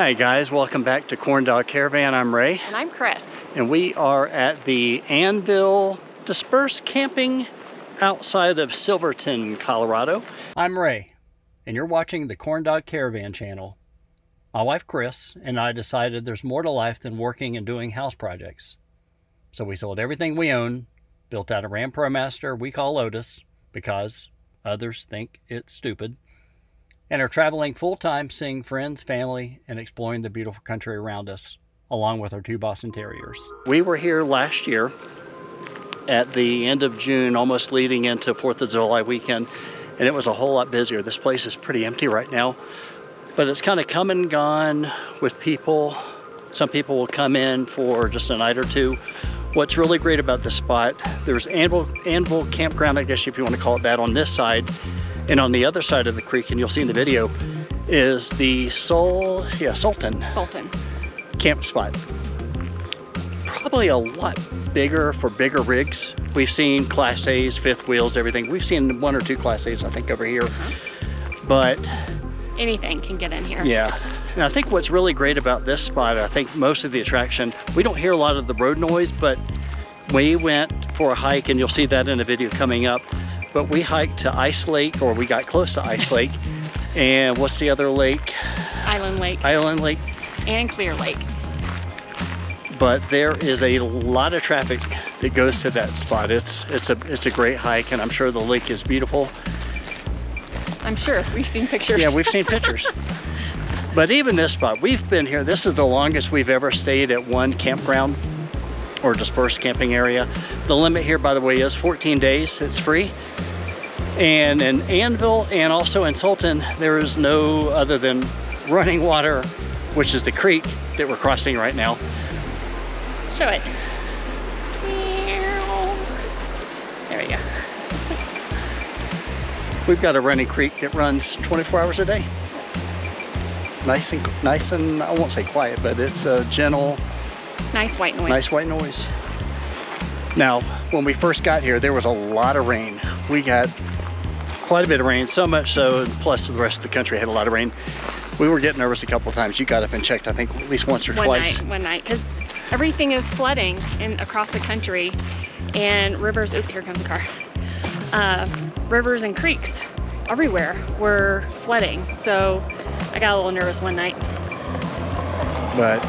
Hi guys, welcome back to Corn Dog Caravan. I'm Ray. And I'm Chris. And we are at the Anvil Dispersed Camping outside of Silverton, Colorado. I'm Ray, and you're watching the Corn Dog Caravan channel. My wife Chris and I decided there's more to life than working and doing house projects. So we sold everything we own, built out a Ram ProMaster we call Lotus because others think it's stupid, and are traveling full-time, seeing friends, family, and exploring the beautiful country around us, along with our 2 Boston Terriers. We were here last year at the end of June, almost leading into 4th of July weekend, and it was a whole lot busier. This place is pretty empty right now, but it's kind of come and gone with people. Some people will come in for just a night or two. What's really great about this spot, there's Anvil Campground, I guess if you want to call it that, on this side. And on the other side of the creek, and you'll see in the video, is the Sultan camp spot. Probably a lot bigger for bigger rigs. We've seen Class A's, 5th wheels, everything. We've seen 1 or 2 Class A's, I think, over here. But anything can get in here. Yeah. And I think what's really great about this spot, I think most of the attraction, we don't hear a lot of the road noise, but we went for a hike, and you'll see that in a video coming up. But we hiked to Ice Lake, or we got close to Ice Lake. And what's the other lake? Island Lake. Island Lake. And Clear Lake. But there is a lot of traffic that goes to that spot. It's a great hike, and I'm sure the lake is beautiful. I'm sure. We've seen pictures. Yeah, we've seen pictures. But even this spot, we've been here. This is the longest we've ever stayed at one campground or dispersed camping area. The limit here, by the way, is 14 days. It's free. And in Anvil and also in Sultan, there is no other than running water, which is the creek that we're crossing right now. Show it. There we go. We've got a running creek that runs 24 hours a day. Nice and I won't say quiet, but it's a gentle, nice white noise. Nice white noise. Now, when we first got here, there was a lot of rain. We got quite a bit of rain, so much so, plus the rest of the country had a lot of rain. We were getting nervous a couple of times. You got up and checked, I think, at least once or twice. One night, because everything is flooding across the country, and rivers, oops, here comes a car. Rivers and creeks everywhere were flooding, so I got a little nervous one night. But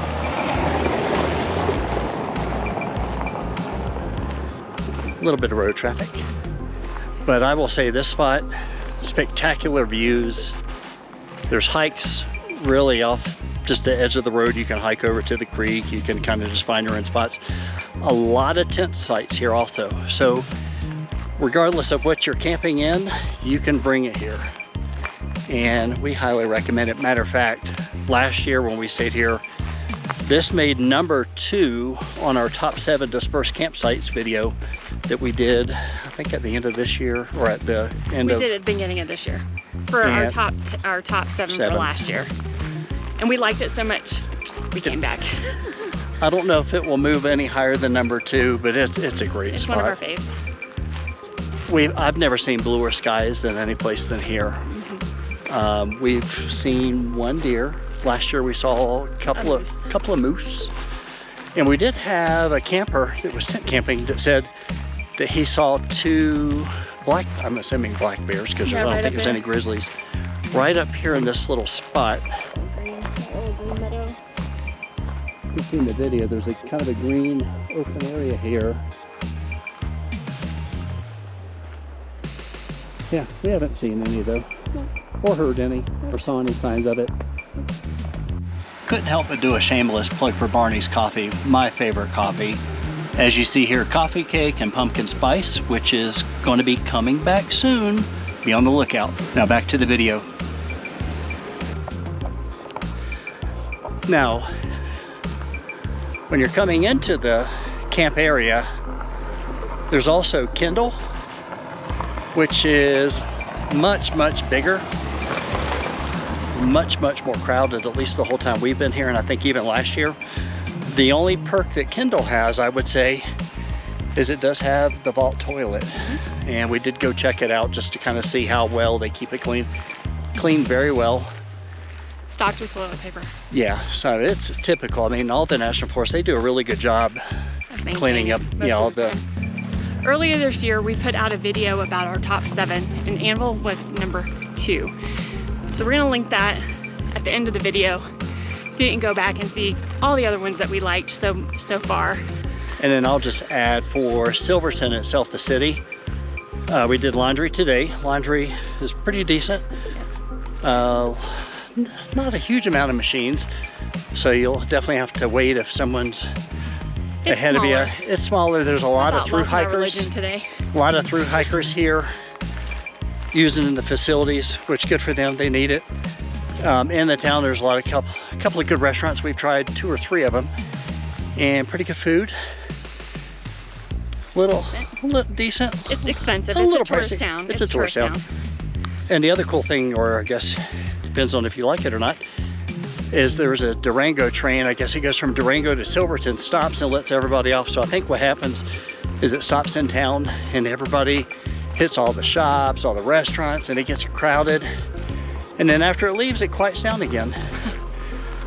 a little bit of road traffic. But I will say this spot, spectacular views. There's hikes really off just the edge of the road. You can hike over to the creek. You can kind of just find your own spots. A lot of tent sites here also. So regardless of what you're camping in, you can bring it here. And we highly recommend it. Matter of fact, last year when we stayed here, this made number 2 on our top 7 dispersed campsites video that we did, I think at the end of this year, or at the end We did at the beginning of this year for our top 7 for last year. And we liked it so much, we came back. I don't know if it will move any higher than number 2, but it's a great spot. It's one of our faves. I've never seen bluer skies than any place than here. We've seen 1 deer. Last year we saw a couple of moose. And we did have a camper that was tent camping that said that he saw 2 I'm assuming black bears, because I don't think there's any grizzlies, right up here in this little spot. You can see in the video, there's a kind of a green open area here. Yeah, we haven't seen any though, or heard any, or saw any signs of it. Couldn't help but do a shameless plug for Barney's Coffee, my favorite coffee. As you see here, coffee cake and pumpkin spice, which is going to be coming back soon. Be on the lookout. Now back to the video. Now, when you're coming into the camp area, there's also Kindle, which is much bigger, much more crowded, at least the whole time we've been here, and I think even last year. The only perk that Kindle has, I would say, is it does have the vault toilet. And we did go check it out just to kind of see how well they keep it clean. Clean very well. stocked with toilet paper. Yeah, so it's typical. I mean, all the national forests, they do a really good job cleaning up, all the... Earlier this year, we put out a video about our top 7, and Anvil was number 2. So we're gonna link that at the end of the video so you can go back and see all the other ones that we liked so far. And then I'll just add for Silverton itself, the city. We did laundry today. Laundry is pretty decent. Not a huge amount of machines, so you'll definitely have to wait if someone's ahead of you. It's smaller. There's a lot of through hikers. Today. A lot of through hikers here using the facilities, which good for them. They need it. In the town, there's a couple of good restaurants. We've tried 2 or 3 of them, and pretty good food. Little decent. It's expensive. It's a tourist town. It's a tourist town. And the other cool thing, or I guess depends on if you like it or not, is there's a Durango train. I guess it goes from Durango to Silverton, stops and lets everybody off. So I think what happens is it stops in town and everybody hits all the shops, all the restaurants, and it gets crowded. And then after it leaves, it quiets down again.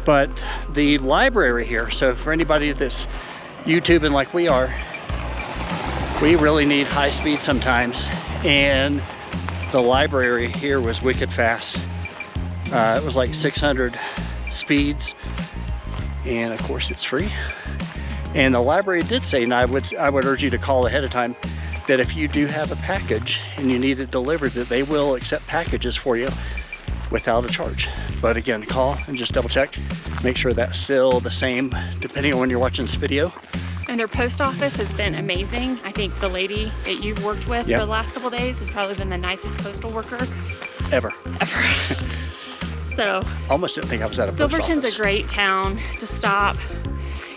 But the library here, so for anybody that's YouTubing like we are, we really need high speed sometimes. And the library here was wicked fast. It was like 600 speeds, and of course it's free. And the library did say, and I would urge you to call ahead of time, that if you do have a package and you need it delivered, that they will accept packages for you without a charge. But again, call and just double check, make sure that's still the same depending on when you're watching this video. And their post office has been amazing. I think the lady that you've worked with for the last couple of days has probably been the nicest postal worker ever. So almost didn't think I was at a post office. Silverton's a great town to stop.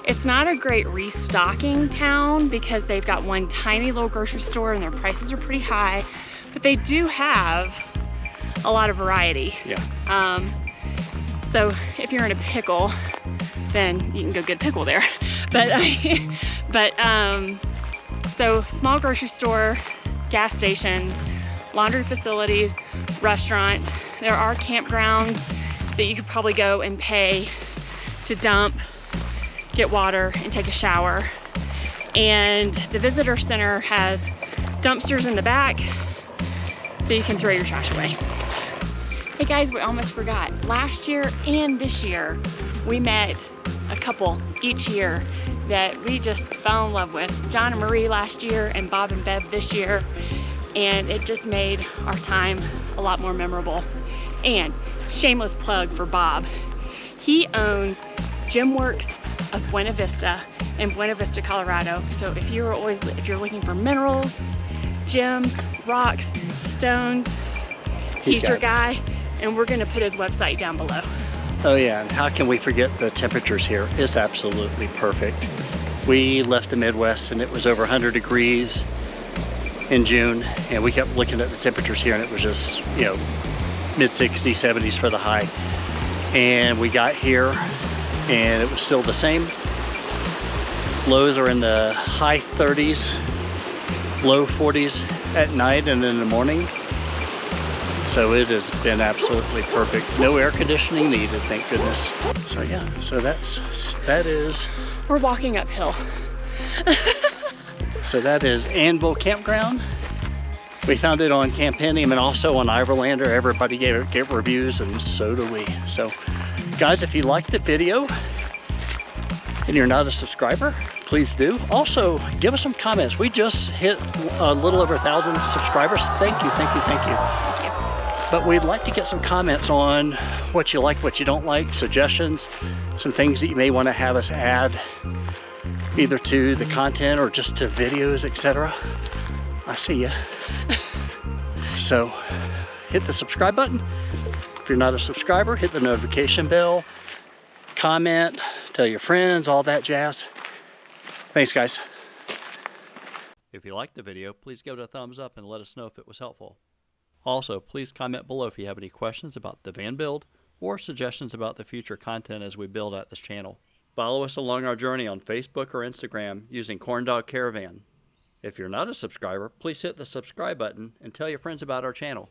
It's not a great restocking town because they've got one tiny little grocery store and their prices are pretty high, but they do have a lot of variety. Yeah. So if you're in a pickle, then you can go get a pickle there. So small grocery store, gas stations, laundry facilities, restaurants. There are campgrounds that you could probably go and pay to dump, get water, and take a shower. And the visitor center has dumpsters in the back so you can throw your trash away. Hey guys, we almost forgot. Last year and this year, we met a couple each year that we just fell in love with. John and Marie last year and Bob and Bev this year. And it just made our time a lot more memorable. And shameless plug for Bob. He owns Gym Works of Buena Vista in Buena Vista, Colorado. So if you're looking for minerals, gems, rocks, stones, he's your guy. And we're gonna put his website down below. Oh yeah, and how can we forget the temperatures here? It's absolutely perfect. We left the Midwest and it was over 100 degrees in June, and we kept looking at the temperatures here and it was just, you know, mid 60s, 70s for the high. And we got here and it was still the same. Lows are in the high 30s, low 40s at night and in the morning. So it has been absolutely perfect. No air conditioning needed, thank goodness. So yeah, so that is. We're walking uphill. So that is Anvil Campground. We found it on Campendium and also on Iverlander. Everybody gave reviews, and so do we. So guys, if you liked the video and you're not a subscriber, please do. Also, give us some comments. We just hit a little over 1,000 subscribers. Thank you, thank you, thank you. Thank you. But we'd like to get some comments on what you like, what you don't like, suggestions, some things that you may want to have us add either to the content or just to videos, etc. I see ya. So hit the subscribe button. If you're not a subscriber, hit the notification bell, comment, tell your friends, all that jazz. Thanks guys. If you liked the video, please give it a thumbs up and let us know if it was helpful. Also, please comment below if you have any questions about the van build or suggestions about the future content as we build out this channel. Follow us along our journey on Facebook or Instagram using Corn Dog Caravan. If you're not a subscriber, please hit the subscribe button and tell your friends about our channel.